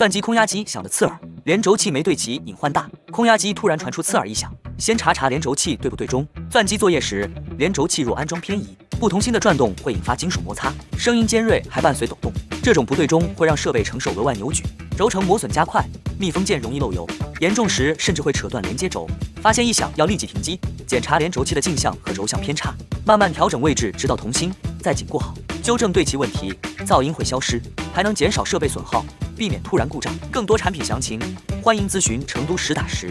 钻机空压机响得刺耳，连轴器没对齐，隐患大。空压机突然传出刺耳异响，先查查连轴器对不对中。钻机作业时，连轴器若安装偏移，不同心的转动会引发金属摩擦，声音尖锐，还伴随抖动。这种不对中会让设备承受额外扭矩，轴承磨损加快，密封件容易漏油，严重时甚至会扯断连接轴。发现异响要立即停机，检查连轴器的径向和轴向偏差，慢慢调整位置，直到同心，再紧固好，纠正对齐问题，噪音会消失，还能减少设备损耗，避免突然故障。更多产品详情，欢迎咨询成都实打实。